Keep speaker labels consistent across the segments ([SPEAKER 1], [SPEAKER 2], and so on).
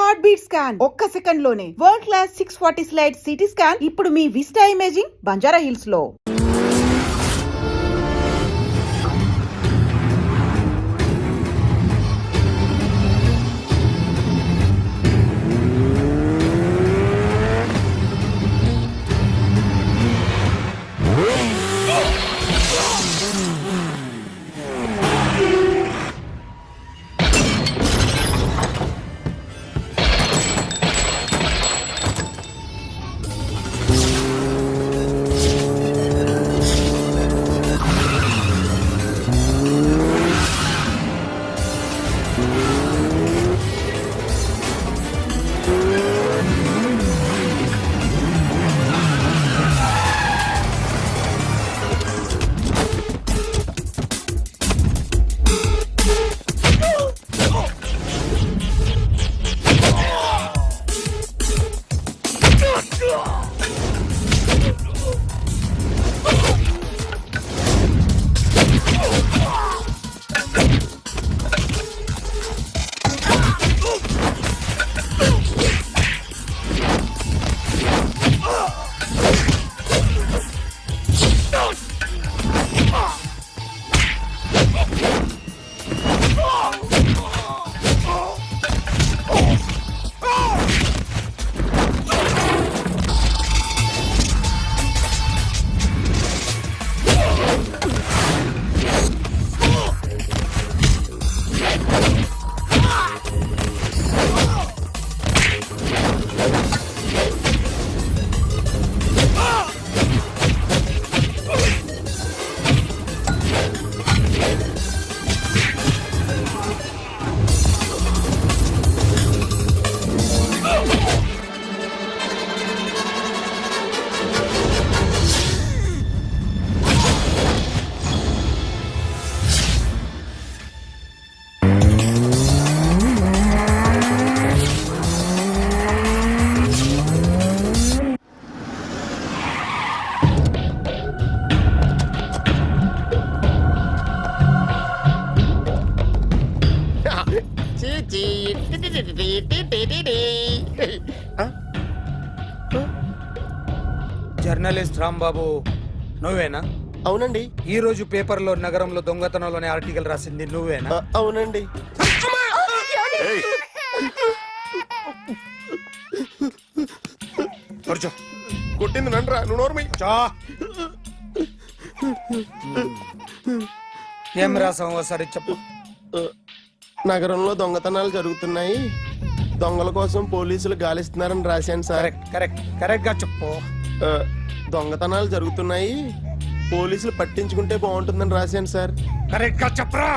[SPEAKER 1] Heart beat scan ఒక్క second లోనే world class 640 slide CT scan ఇప్పుడు మీ విస్టా ఇమేజింగ్ బంజారా హిల్స్ లో.
[SPEAKER 2] జర్నలిస్ట్ రాంబాబు నువ్వేనా?
[SPEAKER 3] అవునండి.
[SPEAKER 2] ఈ రోజు పేపర్లో నగరంలో దొంగతనంలోనే ఆర్టికల్ రాసింది నువ్వేనా?
[SPEAKER 3] అవునండి.
[SPEAKER 2] కూర్చో.
[SPEAKER 3] కొట్టింది నండ్రా, నువ్వు నోర్మై.
[SPEAKER 2] ఏం రాసావు ఒకసారి చెప్పు.
[SPEAKER 3] నగరంలో దొంగతనాలు జరుగుతున్నాయి, దొంగల కోసం పోలీసులు గాలిస్తున్నారని రాశాను సార్.
[SPEAKER 2] కరెక్ట్ గా చెప్పు.
[SPEAKER 3] దొంగతనాలు జరుగుతున్నాయి, పోలీసులు పట్టించుకుంటే బాగుంటుందని రాశాను సార్.
[SPEAKER 2] కరెక్ట్ గా చెప్పరా.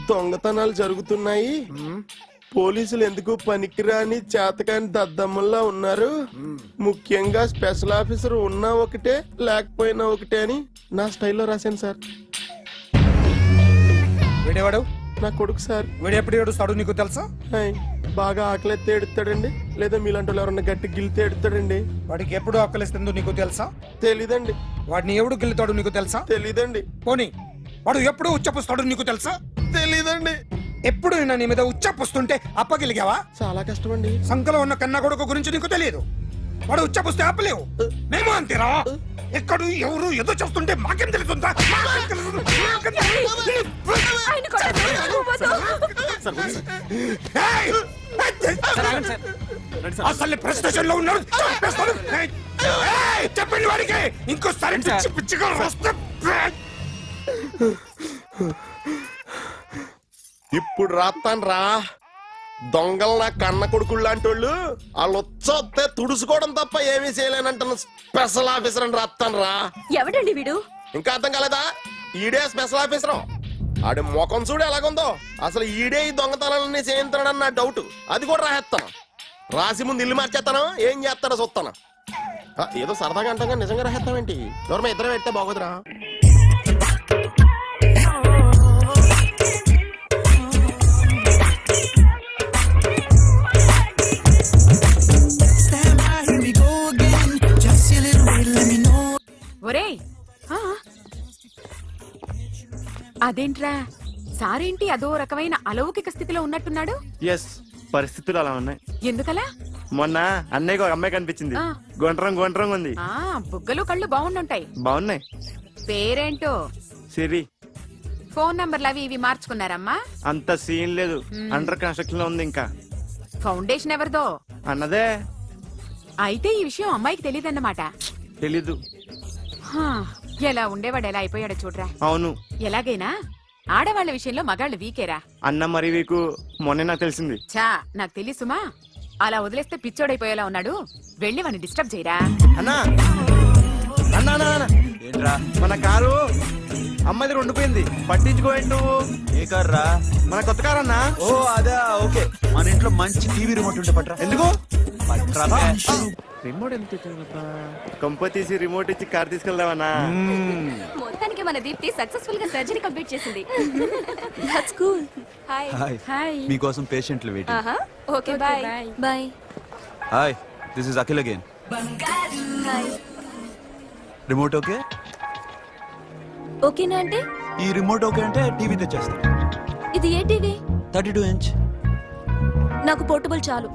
[SPEAKER 3] దొంగతనాలు జరుగుతున్నాయి, పోలీసులు ఎందుకు పనికిరాని చేతకాని దద్దమ్మల్లా ఉన్నారు, ముఖ్యంగా స్పెషల్ ఆఫీసర్ ఉన్నా ఒకటే లేకపోయినా ఒకటే అని నా స్టైల్లో రాశాను సార్.
[SPEAKER 2] వీడేవాడు?
[SPEAKER 3] నా కొడుకు సార్.
[SPEAKER 2] వీడు ఎప్పుడు ఏడుస్తాడు నీకు తెలుసా?
[SPEAKER 3] బాగా ఆకలిస్తే ఎడుతాడండి, లేదా మీలాంటి వాళ్ళు ఎవరన్నా గట్టి గిల్లితే ఎడుతాడండి.
[SPEAKER 2] వాడికి ఎప్పుడు ఆకలిస్తుందో నీకు తెలుసా?
[SPEAKER 3] తెలీదండి.
[SPEAKER 2] వాడిని ఎవడు గిల్లుతాడు నీకు తెలుసా?
[SPEAKER 3] తెలీదండి.
[SPEAKER 2] పోనీ వాడు ఎప్పుడు ఉచ్చపుస్తాడు నీకు తెలుసా?
[SPEAKER 3] తెలీదండి.
[SPEAKER 2] ఎప్పుడు నీ మీద ఉచ్చపుస్తుంటే అప్పగిలిగావా?
[SPEAKER 3] చాలా కష్టం అండి.
[SPEAKER 2] సంకలో ఉన్న కన్నా కొడుకు గురించి నీకు తెలియదు. వాడు ఉచ్చపుస్తే ఆపలేవు. మేము అంతేరా. ఎక్కడు ఎవరు ఏదో చేస్తుంటే మాకేం తెలుస్తుందా? అసలు ప్రెస్టేషన్ లో ఉన్నాడు. చెప్పండి వాడికి ఇంకోసారి పిచ్చి పిచ్చిగా వస్తే.
[SPEAKER 3] ఇప్పుడు రాత్తాను రా. దొంగలు నా కన్న కొడుకులు లాంటి వాళ్ళు, వాళ్ళు వచ్చొస్తే తుడుచుకోవడం తప్ప ఏమీ చేయలేనంటున్న స్పెషల్ ఆఫీసర్ అని రాత్తాను రా.
[SPEAKER 4] ఎవడండి వీడు?
[SPEAKER 3] ఇంకా అర్థం కాలేదా? ఈడే స్పెషల్ ఆఫీసర్. ఆడి ముఖం చూడు ఎలాగుందో. అసలు ఈడే ఈ దొంగతనాలన్నీ చేయించాడని నా డౌట్. అది కూడా రాసేస్తాను. రాసి ముందు ఇల్లు మార్చేస్తాను, ఏం చేస్తాడో చూస్తాను. ఏదో సరదాగా అంటాం, నిజంగా రాసేస్తామేంటి? ఎవరు ఇద్దరం పెడితే బాగోదురా.
[SPEAKER 4] అదేంట్రా సారేంటి అదో రకమైన అలౌకిక స్థితిలో ఉన్నట్టున్నాడు?
[SPEAKER 3] ఎస్,
[SPEAKER 4] పరిస్థితులు అలా ఉన్నాయి.
[SPEAKER 5] ఎందుకలా?
[SPEAKER 4] మొన్న అన్నయ్యకి ఒక అమ్మాయి కనిపించింది.
[SPEAKER 5] ఆ.
[SPEAKER 4] గుండ్రం ఉంది.
[SPEAKER 5] ఆ బుగ్గలు కళ్ళు బాగుండుంటాయి.
[SPEAKER 4] బాగున్నాయి.
[SPEAKER 5] పేరేంటో?
[SPEAKER 4] సిరి.
[SPEAKER 5] ఫోన్ నంబర్లు అవి ఇవి మార్చుకున్నారమ్మా?
[SPEAKER 4] అంత సీన్ లేదు, అండర్ కన్స్ట్రక్షన్ లో ఉంది. ఇంకా
[SPEAKER 5] ఫౌండేషన్ ఎవరిదో?
[SPEAKER 4] అన్నదే.
[SPEAKER 5] అయితే ఈ విషయం అమ్మాయికి తెలియదన్నమాట.
[SPEAKER 4] తెలీదు.
[SPEAKER 5] ఎలా ఉండేవాడు ఎలా అయిపోయాడో చూడరా.
[SPEAKER 4] అవును.
[SPEAKER 5] ఎలాగైనా ఆడవాళ్ల విషయంలో మగాళ్ళు వీకేరా.
[SPEAKER 4] అన్న మరి వీకు మొన్నే నాకు తెలిసింది.
[SPEAKER 5] చా నాకు తెలుసుమా, అలా వదిలేస్తే పిచ్చోడైపోయేలా ఉన్నాడు. వెళ్ళి వాడిని డిస్టర్బ్ చేయరా.
[SPEAKER 4] అన్నా అన్నా అన్నా
[SPEAKER 6] ఏంట్రా?
[SPEAKER 4] మన కారు అమ్మాయి దగ్గర ఉండిపోయింది, పట్టించుకోండి నువ్వు.
[SPEAKER 6] ఏ కార్ రా?
[SPEAKER 4] మన కొత్త కారు అన్నా.
[SPEAKER 6] ఓ అదా, ఓకే. మన ఇంట్లో మంచి టీవీ రిమోట్ ఉంటే పట్రా.
[SPEAKER 4] ఎందుకు?
[SPEAKER 6] పట్రా.
[SPEAKER 4] రిమోట్ ఎంత కంప తీసి రిమోట్ ఇచ్చి కార్ తీసుకెళ్దామన్నా.
[SPEAKER 7] మొత్తానికి మన దీప్తి సక్సెస్ఫుల్ గా సర్జరీ కంప్లీట్ చేసింది. That's cool. Hi.
[SPEAKER 6] Hi.
[SPEAKER 5] Hi.
[SPEAKER 6] మీకోసం పేషెంట్లు వెయిటింగ్.
[SPEAKER 7] ఆహా okay bye. Bye.
[SPEAKER 6] Hi, this is Akhil again.
[SPEAKER 7] Hi.
[SPEAKER 6] Remote okay?
[SPEAKER 7] ఓకేనా అంటే?
[SPEAKER 6] ఈ రిమోట్ ఓకే అంటే టీవీ తెచ్చేస్తాను.
[SPEAKER 7] ఇది ఏ టీవీ?
[SPEAKER 6] 32 ఇంచ్.
[SPEAKER 7] నాకు పోర్టబుల్ చాలు.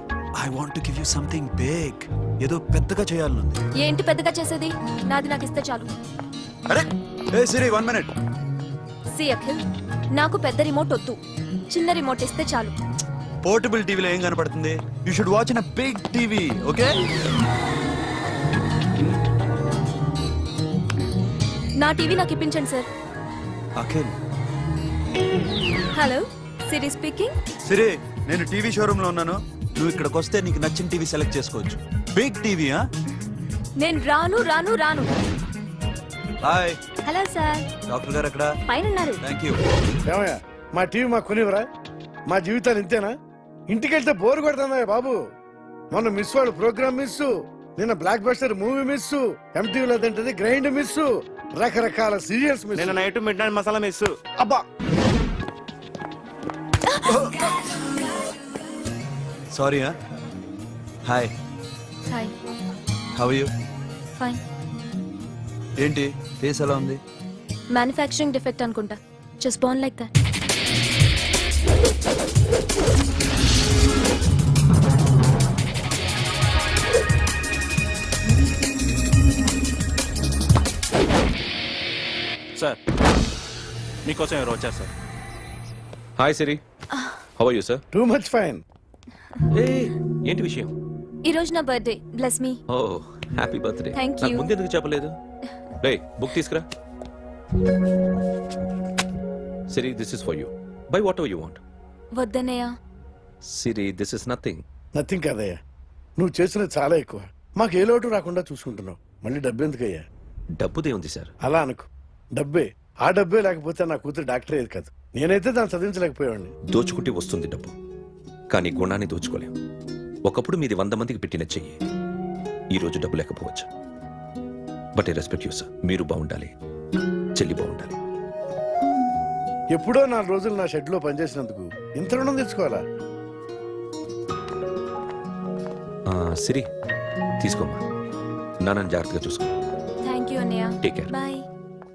[SPEAKER 6] I want to give you something big. ఏదో పెద్దగా చేయాలనుంది.
[SPEAKER 7] ఏంటి పెద్దగా చేసేది? నాది నాకు ఇస్తే చాలు.
[SPEAKER 6] అరే ఏ సిరి, 1 మినిట్.
[SPEAKER 7] సి అఖిల్, నాకు పెద్ద రిమోట్ వద్దు, చిన్న రిమోట్ ఇస్తే చాలు.
[SPEAKER 6] పోర్టబుల్ టీవీలో ఏం కనపడుతుంది? You should watch in a big TV, okay?
[SPEAKER 7] నా టీవీ నాకు ఇప్పించండి sir.
[SPEAKER 6] Akhil.
[SPEAKER 7] Hello, Siri speaking.
[SPEAKER 6] Siri, నేను టీవీ షోరూమ్ లో ఉన్నాను. నువ్వు ఇక్కడికి వస్తే నీకు నచ్చిన టీవీ సెలెక్ట్ చేసుకోవచ్చు. Big TV.
[SPEAKER 7] నేను రాను రాను రాను.
[SPEAKER 6] హాయ్.
[SPEAKER 7] Hello sir.
[SPEAKER 6] డాక్టర్ గారు ఎక్కడ?
[SPEAKER 7] పైన ఉన్నారు.
[SPEAKER 6] Thank you.
[SPEAKER 8] ఏమయ్యా, మా టీవీ మాకు కొనివరా? మా జీవితాలు ఇంతేనా? ఇంటికెళ్తే బోర్ కొడుతుందా బాబు? మొన్న మిస్ వాళ్ళు ప్రోగ్రామ్ మిస్, నిన్న బ్లాక్ బస్టర్ మూవీ మిస్, ఎంటీవీలో తింటది గ్రైండ్ మిస్, రకరకాల సీరియల్స్ మిస్.
[SPEAKER 4] నేను night midnight masala miss.
[SPEAKER 8] అబ్బా,
[SPEAKER 6] sorry. Hi.
[SPEAKER 7] Hi.
[SPEAKER 6] How are you?
[SPEAKER 7] Fine.
[SPEAKER 6] ఏంటి ఫేస్ ఎలా ఉంది?
[SPEAKER 7] మ్యానుఫ్యాక్చరింగ్ డిఫెక్ట్ అనుకుంటా. Just born like that.
[SPEAKER 9] Sir మీకోసం ఎవరు వచ్చారు sir?
[SPEAKER 10] Hi Siri, how are you sir?
[SPEAKER 8] Too much fine.
[SPEAKER 10] ఏంటి విషయం?
[SPEAKER 7] ఈ రోజు నా birthday. Bless me.
[SPEAKER 10] Oh happy birthday.
[SPEAKER 7] Thank you.
[SPEAKER 10] నాకు ముందు ఎందుకు చెప్పలేదు? రే బుక్ తీసుకురా. Siri, this is for you. Buy whatever you want.
[SPEAKER 7] వద్దన్నయ్య.
[SPEAKER 10] Siri, this is nothing.
[SPEAKER 8] Nothing కాదయ్యా, నువ్వు చేసినది చాలా ఎక్కువ. మాకు ఏ లోటు రాకుండా చూసుకుంటున్నావు. మళ్ళీ డబ్బు ఎందుకయ్యా?
[SPEAKER 10] డబ్బుదే ఉంది సార్.
[SPEAKER 8] అలా అనుకో, డబ్బే. ఆ డబ్బే లేకపోతే నా కూతురు డాక్టర్ అయ్యేది కాదు. నేనైతే దాన్ని చదివించలేకపోయాడిని.
[SPEAKER 10] దోచుకుంటే వస్తుంది డబ్బు, కానీ గుణాన్ని దోచుకోలేం. ఒకప్పుడు మీది 100 మందికి పెట్టిన చెయ్యి, ఈ రోజు డబ్బు లేకపోవచ్చు. But I respect you sir. మీరు బాగుండాలి, చెల్లి బాగుండాలి.
[SPEAKER 8] ఎప్పుడో 4 రోజులు నా షెడ్ లో పనిచేసినందుకు ఇంత రుణం తెచ్చుకోవాలా?
[SPEAKER 10] సిరి తీసుకోమ్మా, నాన్నని జాగ్రత్తగా చూసుకో.
[SPEAKER 7] థ్యాంక్ యూ అన్నయ్య.
[SPEAKER 10] Take care.
[SPEAKER 7] బాయ్.